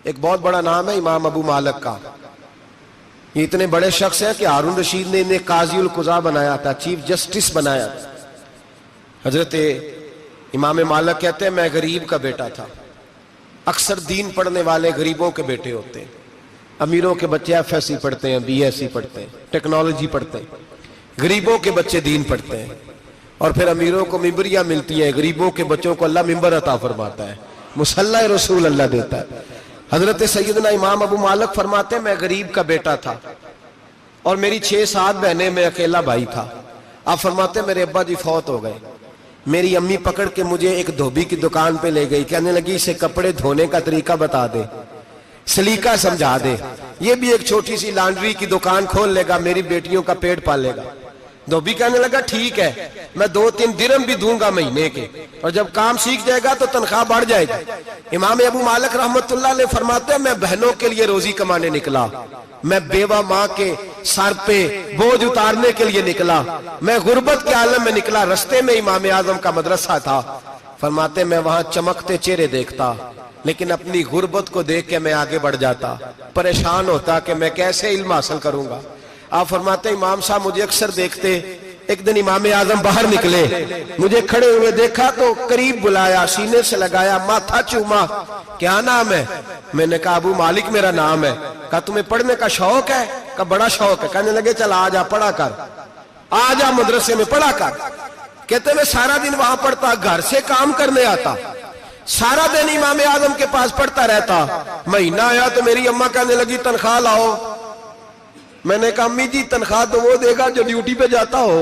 ایک بہت بڑا نام ہے امام ابو مالک کا. یہ اتنے بڑے شخص ہیں کہ ہارون رشید نے انہیں قاضی القضاء بنایا تھا, چیف جسٹس بنایا تھا. حضرت امام مالک کہتے ہیں میں غریب کا بیٹا تھا. اکثر دین پڑھنے والے غریبوں کے بیٹے ہوتے ہیں. امیروں کے بچے ایف ایس سی پڑھتے ہیں, بی ایس سی پڑھتے ہیں, ٹیکنالوجی پڑھتے ہیں. غریبوں کے بچے دین پڑھتے ہیں, اور پھر امیروں کو ممبریاں ملتی ہیں, غریبوں کے بچوں کو اللہ ممبر عطا فرماتا ہے, مصلی رسول اللہ دیتا ہے. حضرت سیدنا امام ابو مالک فرماتے ہیں میں غریب کا بیٹا تھا اور میری 6-7 بہنیں, میں اکیلا بھائی تھا. آپ فرماتے ہیں میرے ابا جی فوت ہو گئے. میری امی پکڑ کے مجھے ایک دھوبی کی دکان پہ لے گئی, کہنے لگی اسے کپڑے دھونے کا طریقہ بتا دے, سلیقہ سمجھا دے, یہ بھی ایک چھوٹی سی لانڈری کی دکان کھول لے گا, میری بیٹیوں کا پیٹ پالے گا. دھوبی کہنے لگا ٹھیک ہے, میں 2-3 درہم بھی دوں گا مہینے کے, اور جب کام سیکھ جائے گا تو تنخواہ بڑھ جائے گی. امام ابو مالک رحمت اللہ علیہ فرماتے ہیں میں بہنوں کے لیے روزی کمانے نکلا, میں بیوہ ماں کے سر پہ بوجھ اتارنے کے لیے نکلا, میں غربت کے عالم میں نکلا. رستے میں امام اعظم کا مدرسہ تھا. فرماتے میں وہاں چمکتے چہرے دیکھتا, لیکن اپنی غربت کو دیکھ کے میں آگے بڑھ جاتا, پریشان ہوتا کہ میں کیسے علم حاصل کروں گا. آپ فرماتے امام صاحب مجھے اکثر دیکھتے. ایک دن امام اعظم باہر نکلے, مجھے کھڑے ہوئے دیکھا تو قریب بلایا, سینے سے لگایا, ماتھا چوما. کیا نام ہے؟ میں نے کہا ابو مالک میرا نام ہے. کہا تمہیں پڑھنے کا شوق ہے؟ کہا بڑا شوق ہے. کہنے لگے چل آ جا پڑھا کر, آ جا مدرسے میں پڑھا کر. کہتے میں سارا دن وہاں پڑھتا, گھر سے کام کرنے آتا, سارا دن امام اعظم کے پاس پڑھتا رہتا. مہینہ آیا تو میری اماں کہنے لگی تنخواہ لاؤ. میں نے کہا امی جی تنخواہ تو وہ دے گا جو ڈیوٹی پہ جاتا ہو,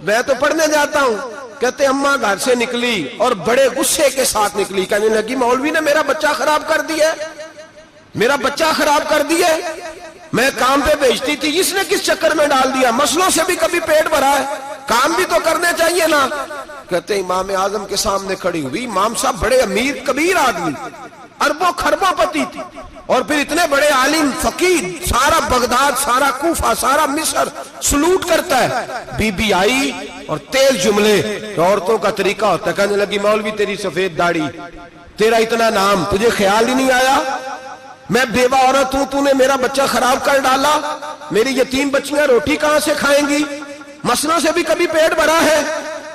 میں تو پڑھنے جاتا ہوں. کہتے اماں گھر سے نکلی اور بڑے غصے کے ساتھ نکلی, کہنے لگی مولوی نے میرا بچہ خراب کر دیا, میرا بچہ خراب کر دیا. میں کام پہ بھیجتی تھی, اس نے کس چکر میں ڈال دیا, مسلوں سے بھی کبھی پیٹ بھرا ہے, کام بھی تو کرنے چاہیے نا. کہتے امام اعظم کے سامنے کھڑی ہوئی. امام صاحب بڑے امیر کبیر آدمی, اربوں خربوں پتی تھی, اور پھر اتنے بڑے عالم فقیر, سارا بغداد, سارا کوفہ, سارا مصر سلوٹ کرتا ہے. بی بی آئی اور تیز جملے, عورتوں کا طریقہ ہوتا ہے. کہنے لگی مولوی تیری سفید داڑھی, تیرا اتنا نام, تجھے خیال ہی نہیں آیا میں بیوہ عورت ہوں, تو نے میرا بچہ خراب کر ڈالا, میری یتیم بچیاں روٹی کہاں سے کھائیں گی, مسلوں سے بھی کبھی پیٹ بھرا ہے.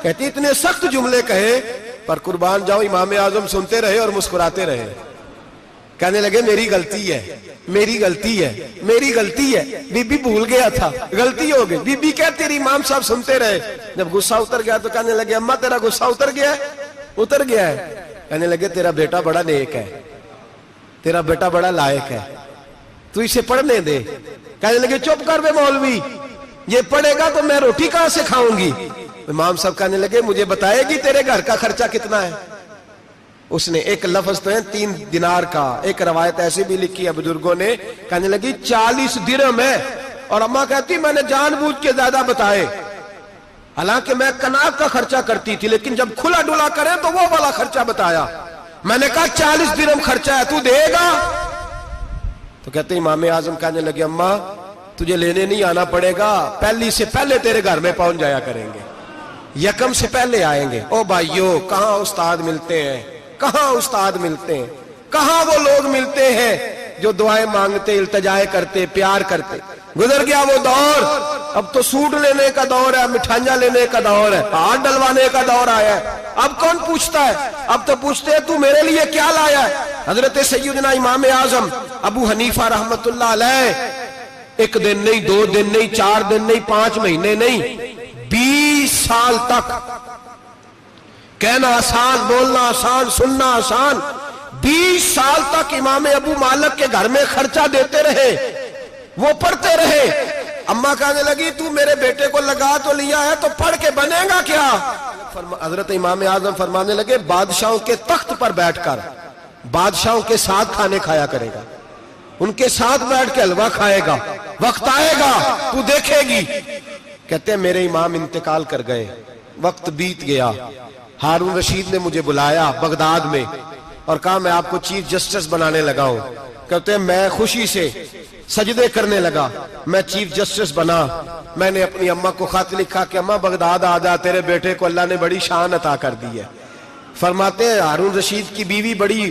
کہتی اتنے سخت جملے کہے, پر قربان جاؤ امام اعظم سنتے رہے اور مسکراتے رہے. کہنے لگے میری غلطی ہے, میری غلطی ہے, میری غلطی ہے. بی بی بھول گیا تھا, غلطی ہو گئی. بی بی کہتے رہی, امام صاحب سنتے رہے. جب غصہ اتر گیا تو کہنے لگے اماں تیرا غصہ اتر گیا ہے؟ اتر گیا ہے. کہنے لگے تیرا بیٹا بڑا نیک ہے, تیرا بیٹا بڑا لائق ہے, تو اسے پڑھنے دے. کہنے لگے چپ کر بے مولوی, یہ پڑھے گا تو میں روٹی کہاں سے کھاؤں گی. امام صاحب کہنے لگے مجھے بتائے گی تیرے گھر کا خرچہ کتنا ہے. اس نے ایک لفظ تو ہے 3 دینار کا, ایک روایت ایسی بھی لکھی ہے بزرگوں نے, کہنے لگی 40 درہم ہے. اور اماں کہتی میں نے جان بوجھ کے زیادہ بتائے, حالانکہ میں کناب کا خرچہ کرتی تھی, لیکن جب کھلا ڈلا کرے تو وہ والا خرچہ بتایا. میں نے کہا 40 درہم خرچہ ہے, تو دے گا؟ تو کہتے امام اعظم کہنے لگے اماں تجھے لینے نہیں آنا پڑے گا, پہلی سے پہلے تیرے گھر میں پہنچ جایا کریں گے, یکم سے پہلے آئیں گے. او بھائیو کہاں استاد ملتے ہیں, کہاں استاد ملتے ہیں, کہاں وہ لوگ ملتے ہیں جو دعائیں مانگتے, التجائے کرتے, پیار کرتے. گزر گیا وہ دور, اب تو سوٹ لینے کا دور ہے, مٹھائیاں لینے کا دور ہے, ہاتھ ڈلوانے کا دور آیا ہے. اب کون پوچھتا ہے, اب تو پوچھتے ہیں تو میرے لیے کیا لایا ہے. حضرت سیدنا امام اعظم ابو حنیفہ رحمت اللہ علیہ 1 دن نہیں, 2 دن نہیں, 4 دن نہیں, 5 مہینے نہیں, 20 سال تک, کہنا آسان, بولنا آسان, سننا آسان, 20 سال تک امام ابو مالک کے گھر میں خرچہ دیتے رہے, وہ پڑھتے رہے. اماں کہنے لگی تو میرے بیٹے کو لگا تو لیا ہے, تو پڑھ کے بنے گا کیا. حضرت امام اعظم فرمانے لگے بادشاہوں کے تخت پر بیٹھ کر بادشاہوں کے ساتھ کھانے کھایا کرے گا, ان کے ساتھ بیٹھ کے حلوہ کھائے گا, وقت آئے گا تو دیکھے گی. کہتے ہیں میرے امام انتقال کر گئے, وقت بیت گیا. ہارون رشید نے مجھے بلایا بغداد میں اور کہا میں آپ کو چیف جسٹس بنانے لگا ہوں. کہتے ہیں میں خوشی سے سجدے کرنے لگا, میں چیف جسٹس بنا. میں نے اپنی اماں کو خط لکھا کہ اماں بغداد آ جا, تیرے بیٹے کو اللہ نے بڑی شان عطا کر دی ہے. فرماتے ہیں ہارون رشید کی بیوی بڑی